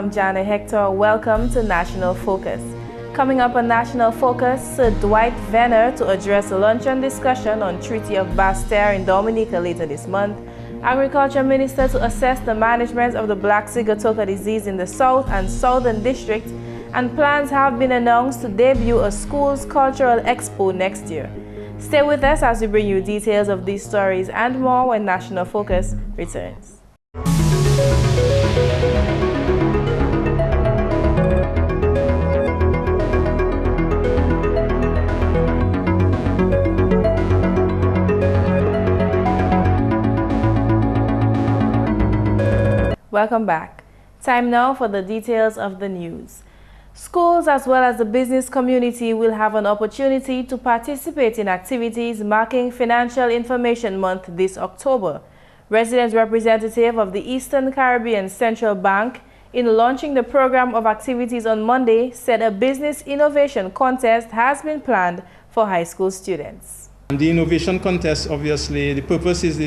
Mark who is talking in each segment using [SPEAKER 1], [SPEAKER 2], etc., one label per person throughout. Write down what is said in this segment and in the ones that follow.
[SPEAKER 1] I'm Jarna Hector. Welcome to National Focus. Coming up on National Focus, Sir Dwight Venner to address a luncheon discussion on Treaty of Basse-Terre in Dominica later this month. Agriculture Minister to assess the management of the Black Sigatoka disease in the South and Southern District. And plans have been announced to debut a school's cultural expo next year. Stay with us as we bring you details of these stories and more when National Focus returns. Welcome back. Time now for the details of the news. Schools as well as the business community will have an opportunity to participate in activities marking Financial Information Month this October. Resident representative of the Eastern Caribbean Central Bank, in launching the program of activities on Monday, said a business innovation contest has been planned for high school students.
[SPEAKER 2] The innovation contest, obviously, the purpose is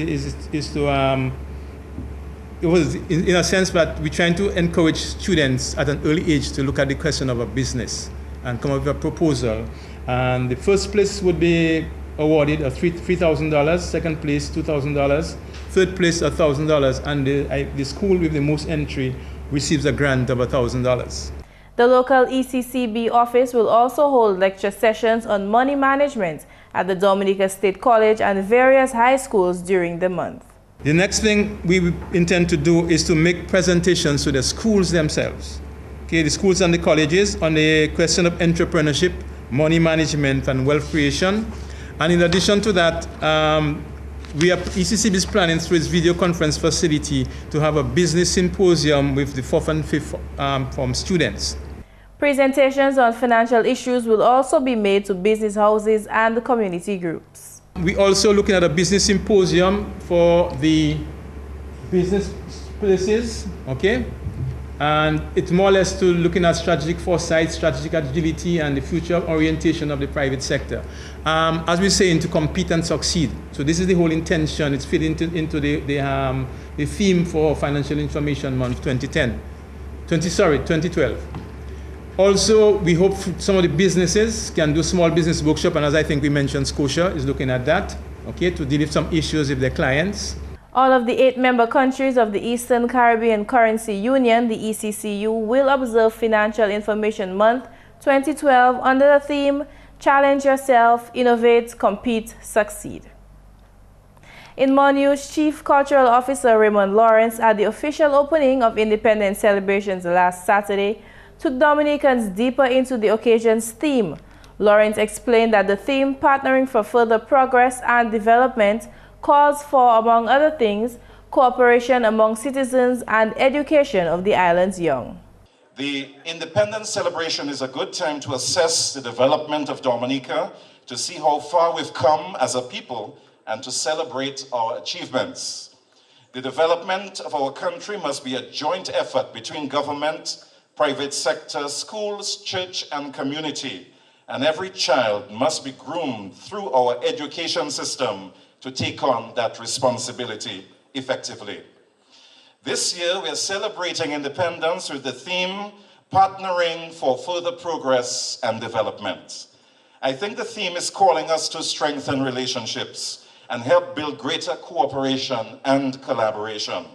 [SPEAKER 2] to it was in a sense that we're trying to encourage students at an early age to look at the question of a business and come up with a proposal. And the first place would be awarded $3,000, second place $2,000, third place $1,000, and the school with the most entry receives a grant of $1,000.
[SPEAKER 1] The local ECCB office will also hold lecture sessions on money management at the Dominica State College and various high schools during the month.
[SPEAKER 2] The next thing we intend to do is to make presentations to the schools themselves, okay, the schools and the colleges, on the question of entrepreneurship, money management, and wealth creation. And in addition to that, ECCB is planning through its video conference facility to have a business symposium with the 4th and 5th form students.
[SPEAKER 1] Presentations on financial issues will also be made to business houses and community groups.
[SPEAKER 2] We're also looking at a business symposium for the business places, okay? And it's more or less to looking at strategic foresight, strategic agility, and the future orientation of the private sector. As we say, to compete and succeed. So this is the whole intention. It's fit into the theme for Financial Information Month 2012. Also, we hope some of the businesses can do small business workshop, and as I think we mentioned, Scotia is looking at that, okay, to deal with some issues with their clients.
[SPEAKER 1] All of the 8 member countries of the Eastern Caribbean Currency Union, the ECCU, will observe Financial Information Month 2012 under the theme, Challenge Yourself, Innovate, Compete, Succeed. In more news, Chief Cultural Officer Raymond Lawrence, at the official opening of Independence celebrations last Saturday, took Dominicans deeper into the occasion's theme. Lawrence explained that the theme, Partnering for Further Progress and Development, calls for, among other things, cooperation among citizens and education of the island's young.
[SPEAKER 3] The Independence celebration is a good time to assess the development of Dominica, to see how far we've come as a people, and to celebrate our achievements. The development of our country must be a joint effort between government, private sector, schools, church, and community. And every child must be groomed through our education system to take on that responsibility effectively. This year, we are celebrating independence with the theme, Partnering for Further Progress and Development. I think the theme is calling us to strengthen relationships and help build greater cooperation and collaboration.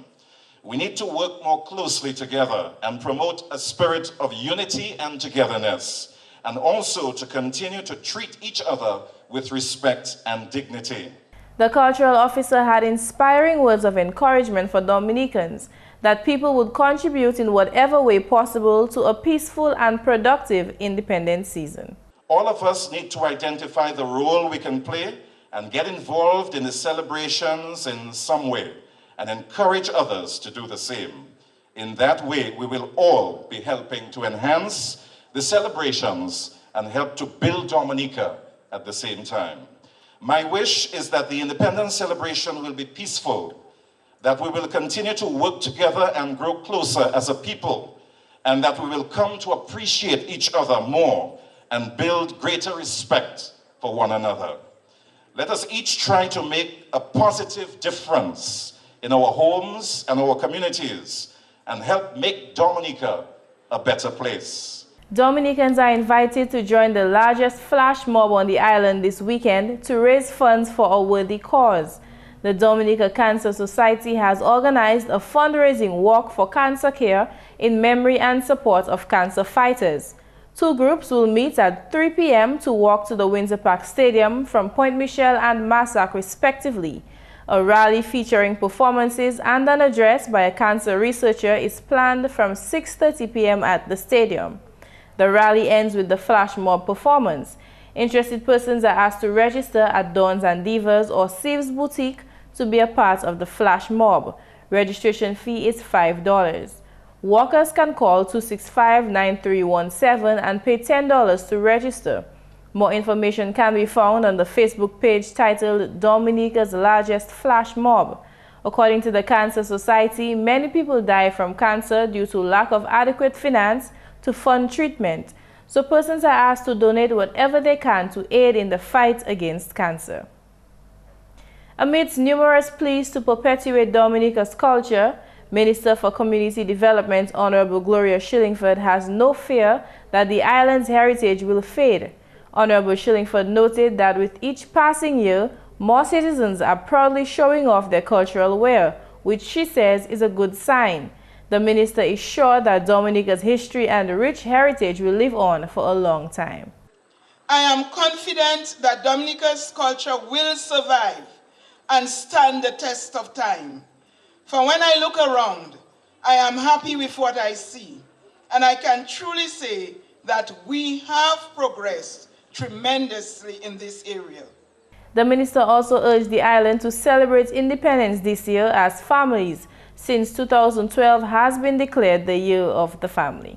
[SPEAKER 3] We need to work more closely together and promote a spirit of unity and togetherness, and also to continue to treat each other with respect and dignity.
[SPEAKER 1] The cultural officer had inspiring words of encouragement for Dominicans that people would contribute in whatever way possible to a peaceful and productive independence season.
[SPEAKER 3] All of us need to identify the role we can play and get involved in the celebrations in some way, and encourage others to do the same. In that way, we will all be helping to enhance the celebrations and help to build Dominica at the same time. My wish is that the independence celebration will be peaceful, that we will continue to work together and grow closer as a people, and that we will come to appreciate each other more and build greater respect for one another. Let us each try to make a positive difference in our homes and our communities, and help make Dominica a better place.
[SPEAKER 1] Dominicans are invited to join the largest flash mob on the island this weekend to raise funds for a worthy cause. The Dominica Cancer Society has organized a fundraising walk for cancer care in memory and support of cancer fighters. Two groups will meet at 3 p.m. to walk to the Windsor Park Stadium from Point Michel and Massac respectively. A rally featuring performances and an address by a cancer researcher is planned from 6:30 p.m. at the stadium. The rally ends with the flash mob performance. Interested persons are asked to register at Dawns and Divas or Sieves Boutique to be a part of the flash mob. Registration fee is $5. Walkers can call 265-9317 and pay $10 to register. More information can be found on the Facebook page titled Dominica's Largest Flash Mob. According to the Cancer Society, many people die from cancer due to lack of adequate finance to fund treatment. So persons are asked to donate whatever they can to aid in the fight against cancer. Amidst numerous pleas to perpetuate Dominica's culture, Minister for Community Development Honorable Gloria Shillingford has no fear that the island's heritage will fade. Honorable Shillingford noted that with each passing year, more citizens are proudly showing off their cultural wear, which she says is a good sign. The minister is sure that Dominica's history and rich heritage will live on for a long time.
[SPEAKER 4] I am confident that Dominica's culture will survive and stand the test of time. For when I look around, I am happy with what I see, and I can truly say that we have progressed tremendously in this area.
[SPEAKER 1] The minister also urged the island to celebrate independence this year as families, since 2012 has been declared the Year of the Family.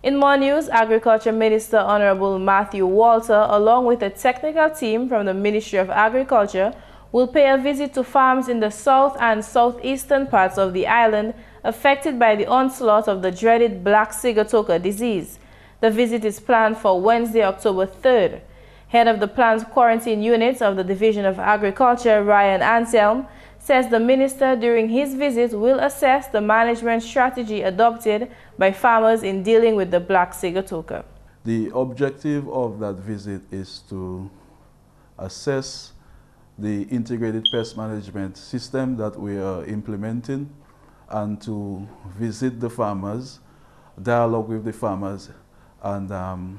[SPEAKER 1] In more news, Agriculture Minister Honorable Matthew Walter, along with a technical team from the Ministry of Agriculture, will pay a visit to farms in the south and southeastern parts of the island affected by the onslaught of the dreaded black sigatoka disease. The visit is planned for Wednesday, October 3rd. Head of the planned quarantine units of the Division of Agriculture, Ryan Anselm, says the minister during his visit will assess the management strategy adopted by farmers in dealing with the black sigatoka.
[SPEAKER 5] The objective of that visit is to assess the integrated pest management system that we are implementing and to visit the farmers, dialogue with the farmers, and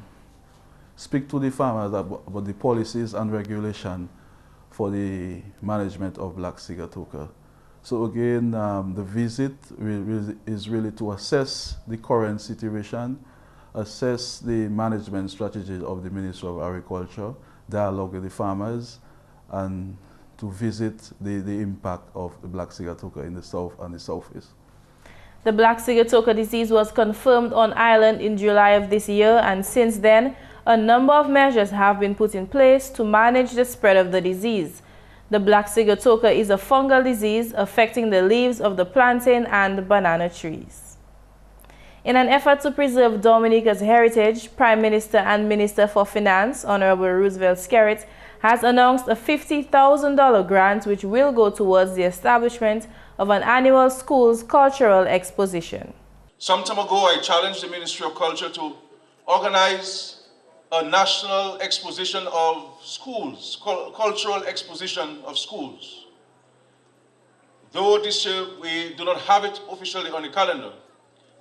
[SPEAKER 5] speak to the farmers about the policies and regulation for the management of black sigatoka. So again, the visit is really to assess the current situation, assess the management strategy of the Ministry of Agriculture, dialogue with the farmers, and to visit the impact of the black sigatoka in the south and the southeast.
[SPEAKER 1] The black sigatoka disease was confirmed on island in July of this year, and since then, a number of measures have been put in place to manage the spread of the disease. The black sigatoka is a fungal disease affecting the leaves of the plantain and banana trees. In an effort to preserve Dominica's heritage, Prime Minister and Minister for Finance, Honorable Roosevelt Skerritt, has announced a $50,000 grant which will go towards the establishment of an annual schools cultural exposition.
[SPEAKER 6] Some time ago, I challenged the Ministry of Culture to organize a national exposition of schools, cultural exposition of schools. Though this year we do not have it officially on the calendar,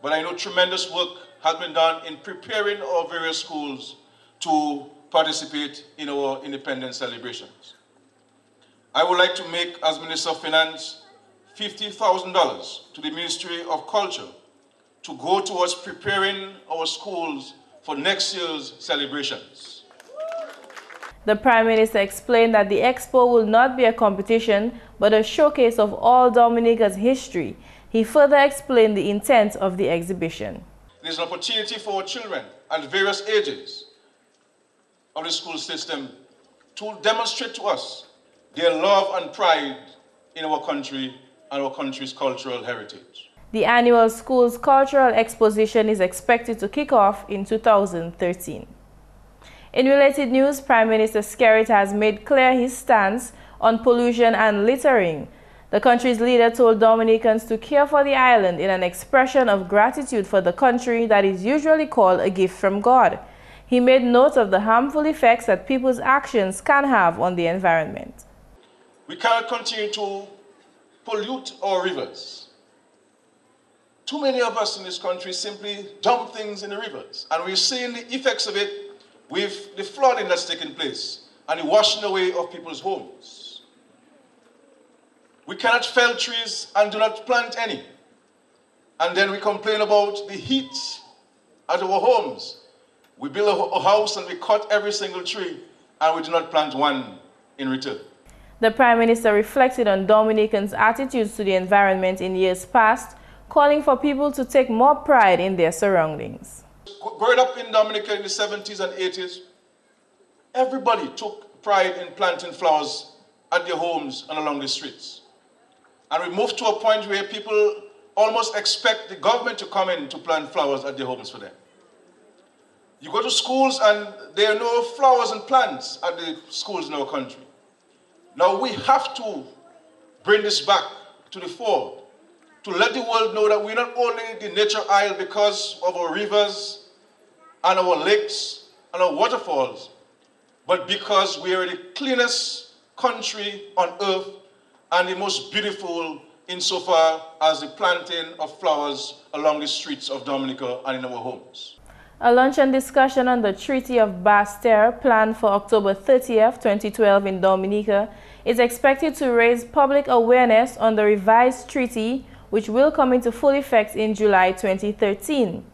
[SPEAKER 6] but I know tremendous work has been done in preparing our various schools to participate in our independence celebrations. I would like to make, as Minister of Finance, $50,000 to the Ministry of Culture to go towards preparing our schools for next year's celebrations.
[SPEAKER 1] The Prime Minister explained that the expo will not be a competition, but a showcase of all Dominica's history. He further explained the intent of the exhibition.
[SPEAKER 6] It is an opportunity for our children at various ages of the school system to demonstrate to us their love and pride in our country and our country's cultural heritage.
[SPEAKER 1] The annual Schools Cultural Exposition is expected to kick off in 2013. In related news, Prime Minister Skerritt has made clear his stance on pollution and littering. The country's leader told Dominicans to care for the island in an expression of gratitude for the country that is usually called a gift from God. He made note of the harmful effects that people's actions can have on the environment.
[SPEAKER 6] We cannot continue to pollute our rivers. Too many of us in this country simply dump things in the rivers, and we're seeing the effects of it with the flooding that's taking place and the washing away of people's homes. We cannot fell trees and do not plant any. And then we complain about the heat at our homes. We build a house and we cut every single tree and we do not plant one in return.
[SPEAKER 1] The Prime Minister reflected on Dominicans' attitudes to the environment in years past, calling for people to take more pride in their surroundings.
[SPEAKER 6] Growing up in Dominica in the 70s and 80s, everybody took pride in planting flowers at their homes and along the streets. And we moved to a point where people almost expect the government to come in to plant flowers at their homes for them. You go to schools and there are no flowers and plants at the schools in our country. Now we have to bring this back to the fore, to let the world know that we're not only the nature isle because of our rivers and our lakes and our waterfalls, but because we are the cleanest country on earth and the most beautiful insofar as the planting of flowers along the streets of Dominica and in our homes.
[SPEAKER 1] A luncheon discussion on the Treaty of Basse-Terre, planned for October 30th, 2012 in Dominica, is expected to raise public awareness on the revised treaty, which will come into full effect in July 2013.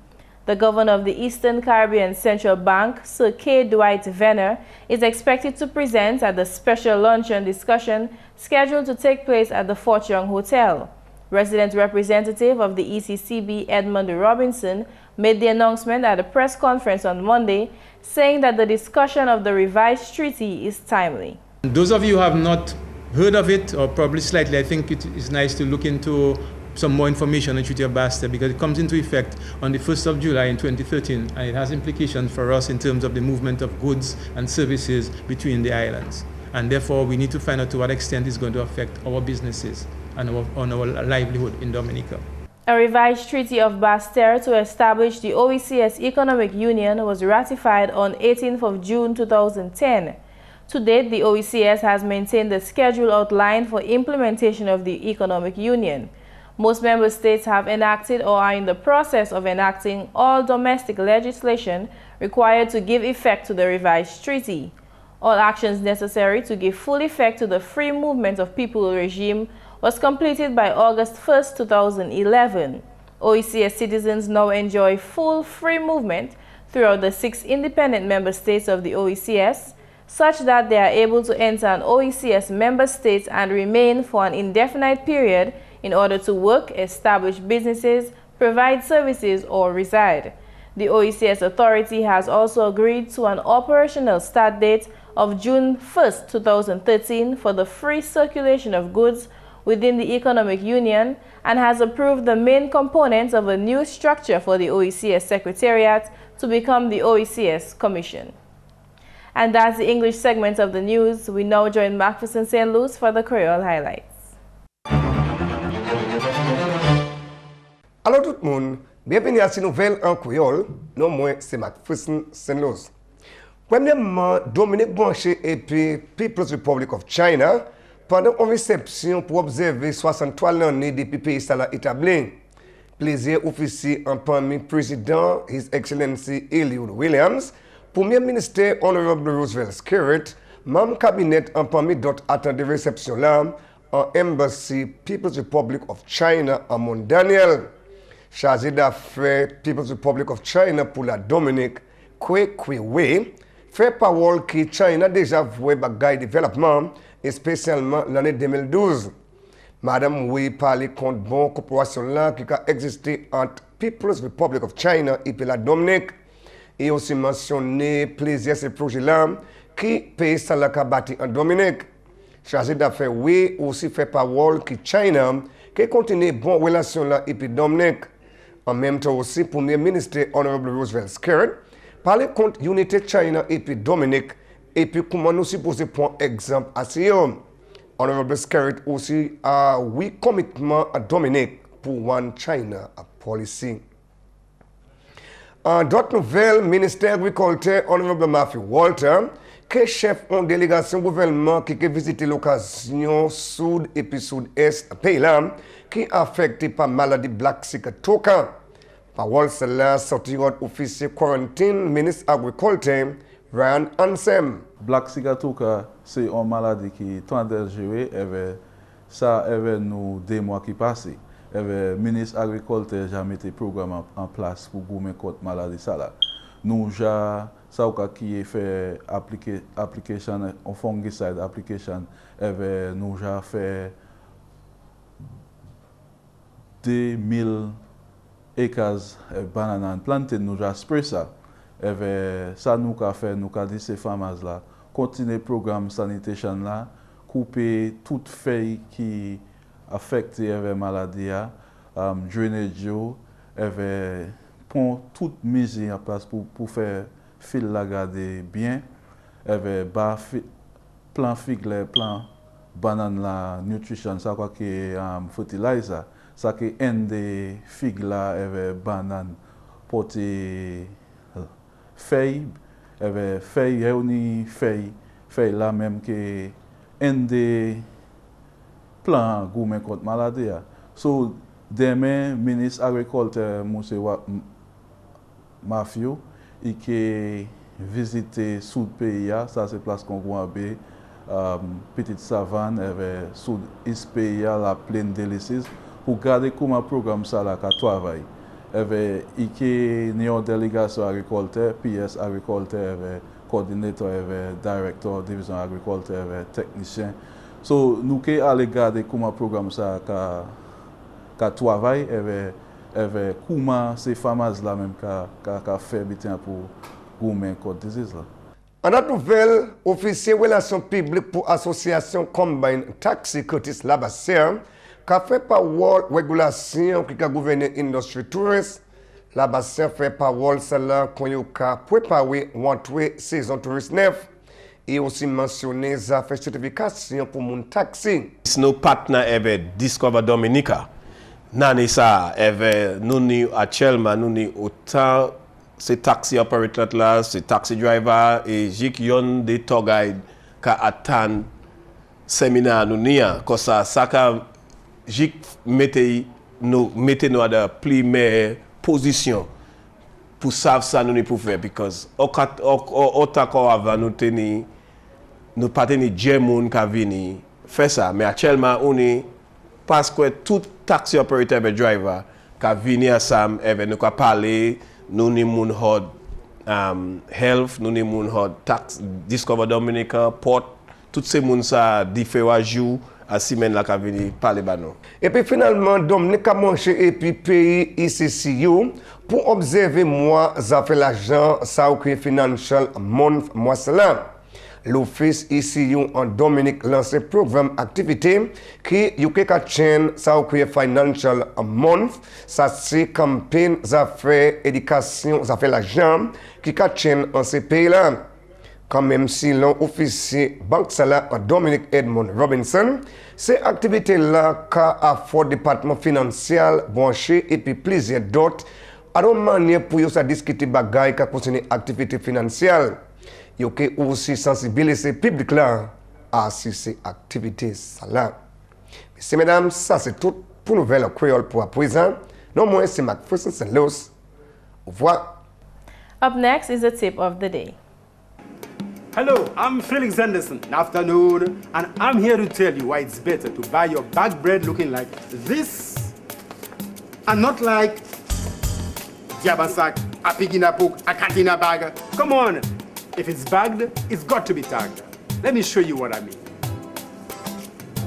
[SPEAKER 1] The governor of the Eastern Caribbean Central Bank, Sir K. Dwight Venner, is expected to present at the special luncheon discussion scheduled to take place at the Fort Young Hotel. Resident representative of the ECCB, Edmund Robinson, made the announcement at a press conference on Monday, saying that the discussion of the revised treaty is timely.
[SPEAKER 2] Those of you who have not heard of it, or probably slightly, I think it is nice to look into some more information on the Treaty of Basse-Terre, because it comes into effect on the 1st of July in 2013, and it has implications for us in terms of the movement of goods and services between the islands. And therefore, we need to find out to what extent it's going to affect our businesses and our livelihood in Dominica.
[SPEAKER 1] A revised Treaty of Basse-Terre to establish the OECS Economic Union was ratified on 18th of June 2010. To date, the OECS has maintained the schedule outlined for implementation of the Economic Union. Most member states have enacted or are in the process of enacting all domestic legislation required to give effect to the revised treaty. All actions necessary to give full effect to the free movement of people regime was completed by August 1, 2011. OECS citizens now enjoy full free movement throughout the 6 independent member states of the OECS, such that they are able to enter an OECS member state and remain for an indefinite period in order to work, establish businesses, provide services, or reside. The OECS authority has also agreed to an operational start date of June 1, 2013 for the free circulation of goods within the Economic Union, and has approved the main components of a new structure for the OECS Secretariat to become the OECS Commission. And that's the English segment of the news. We now join Macpherson St. Louis for the Creole highlights.
[SPEAKER 7] Allô tout le monde, bienvenue à cette nouvelle en créole. Non, moi, c'est Macpherson St. Louis. Premièrement, Dominique Branché et puis People's Republic of China, pendant une réception pour observer 63 années depuis le pays établi. Plaisir officier en parmi président, His Excellency Eliud Williams, Premier ministre Honorable Roosevelt Skerritt, membre cabinet en parmi d'autres attendent réception là en Embassy People's Republic of China à Mont Daniel. Chargé d'affaires People's Republic of China pour la Dominique, Kwe Wei, fait parole que China déjà voué bagaille développement, et spécialement l'année 2012. Madame Wei parlait contre bon coopération là qui a existé entre People's Republic of China et la Dominique, et aussi mentionné plaisir ces projets-là qui pays ça la bâti en Dominique. Chargé d'affaires Wei aussi fait parole que China qui continue bonne relation là et Dominique. En même temps aussi, Premier ministre Honorable Roosevelt Skerritt parlait contre l'unité China et Dominique et puis comment nous supposons prendre exemple à ces hommes. Honorable Skerrit aussi a oui commitment à Dominique pour One China policy. En d'autres nouvelles, ministère agriculture, Honorable Matthew Walter, qui est chef en délégation gouvernement qui a visité l'occasion sud et puis sud-est pays là, qui est affecté par maladie Black Sick Toka. Parole cela sorti officier quarantine, ministre agriculture, Ryan Ansem.
[SPEAKER 5] Black Sick Toka, c'est une maladie qui est en train de gérer, et ça avait nous 2 mois qui passent. Le ministre agriculture a mis des programmes en place pour gommer contre maladie ça là. Nous avons qui fait application en fungicide application nous avons fait 2000 acres de bananes plantées, nous avons sprayé ça. Ça nous a fait, nous avons dit ces femmes là, continuer le programme sanitation là, couper toutes feuilles qui affecté avec la maladie, drainage, prendre toute mise en place pour faire fil la garder bien, plan figue, plan banane la nutrition, ça quoi que fertilizer, ça que un des figues là banane porter feuille, feuille là même que un des plan goumen contre maladie. So, demain, ministre agriculture, M. Matthew, il qui visité sud pays, ça c'est place Congo-Abé, Petite Savane, sud-est pays, la plaine délices, pour garder comment le programme ça là travaille. Il qui une délégation agriculture, PS agriculture, coordinateur, directeur, division agriculture, technicien. So, nous allons regarder comment le programme ça travaille et comment ces femmes là même fait pour gommer contre disease là.
[SPEAKER 7] En autre nouvelle, officier relations publiques pour association Combine Taxi Curtis Labassière, qui a fait parole régulation qui a gouverné l'industrie touriste. Labassière fait parole celle-là qu'on a préparé l'entrée saison touriste neuf. Et aussi mentionné la certification pour mon taxi.
[SPEAKER 8] Nos partenaires avec Discover Dominica. Nani ça, nous actuellement nous autant ces taxi operateurs là, ces taxi drivers et j'ai yon des tour guide qui attendent séminaire nous nia. Comme ça j'ai mettez nous à la première position pour savoir ça nous pour faire because autant qu'avant nous tenir nous pas tenir German qui vient faire ça mais actuellement on est parce que tout taxi operator et driver qui vient ensemble et nous ka parler nous ni moun hod health nous ni moun hod tax Discover Dominica port tout ces moun ça différents jours à semaine là qui vient parler ba nous.
[SPEAKER 7] Et puis finalement Dominique a mangé et puis pays ICCU pour observer moi ça fait l'argent ça au financial month mois cela. L'office ICU en Dominique lance un programme activité qui a chaîne ça au financial month ça c'est campagne ça fait éducation ça fait l'argent qui a chaîne en ces pays là. Quand même si l'officier banque sala en Dominique Edmond Robinson, ces activités-là qu'a fait le département financier branché et puis plusieurs d'autres, à une manière pour ça discuter bagaille qui concerne activité financière. Il y a aussi sensibiliser le public là à ces activités là. Messieurs, mesdames, ça c'est tout pour Nouvelle Créole pour à présent. Non moins c'est Macpherson St. Louis. Au revoir.
[SPEAKER 1] Up next is the tip of the day.
[SPEAKER 9] Hello, I'm Felix Anderson, afternoon, and I'm here to tell you why it's better to buy your bag bread looking like this and not like Jabasak, a pig in a book, a cat in a bag. Come on, if it's bagged, it's got to be tagged. Let me show you what I mean.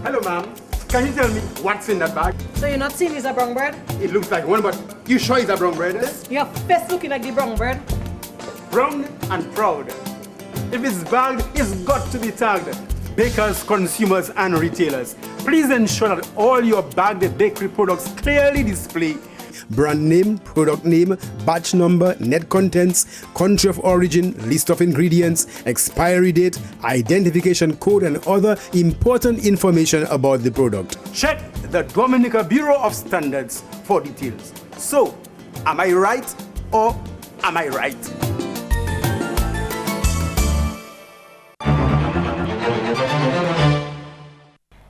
[SPEAKER 9] Hello, ma'am. Can you tell me what's in that bag?
[SPEAKER 10] So you're not seeing it's a brown bread?
[SPEAKER 9] It looks like one, but you sure it's a brown bread?
[SPEAKER 10] Your face looking like the brown bread.
[SPEAKER 9] Brown and proud. If it's bagged, it's got to be tagged. Bakers, consumers, and retailers, please ensure that all your bagged bakery products clearly display brand name, product name, batch number, net contents, country of origin, list of ingredients, expiry date, identification code, and other important information about the product. Check the Dominica Bureau of Standards for details. So, am I right or am I right?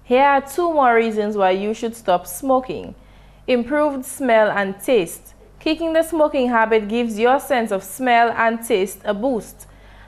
[SPEAKER 1] Here are 2 more reasons why you should stop smoking. Improved smell and taste. Kicking the smoking habit gives your sense of smell and taste a boost.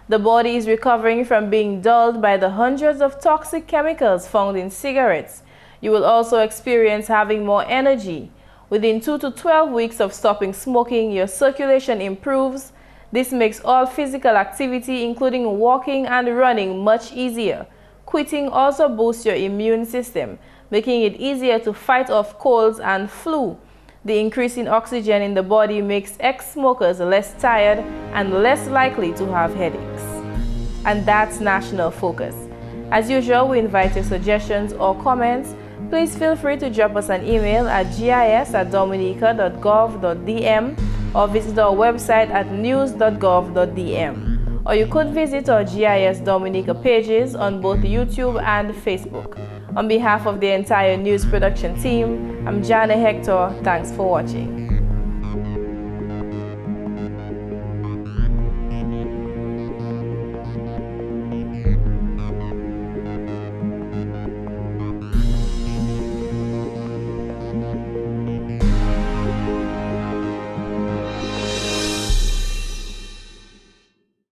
[SPEAKER 1] The body is recovering from being dulled by the hundreds of toxic chemicals found in cigarettes. You will also experience having more energy. Within 2 to 12 weeks of stopping smoking, your circulation improves. This makes all physical activity, including walking and running, much easier. Quitting also boosts your immune system, making it easier to fight off colds and flu. The increase in oxygen in the body makes ex-smokers less tired and less likely to have headaches. And that's National Focus. As usual, we invite your suggestions or comments. Please feel free to drop us an email at gis@dominica.gov.dm or visit our website at news.gov.dm. Or you could visit our GIS Dominica pages on both YouTube and Facebook. On behalf of the entire news production team, I'm Jarna Hector. Thanks for watching.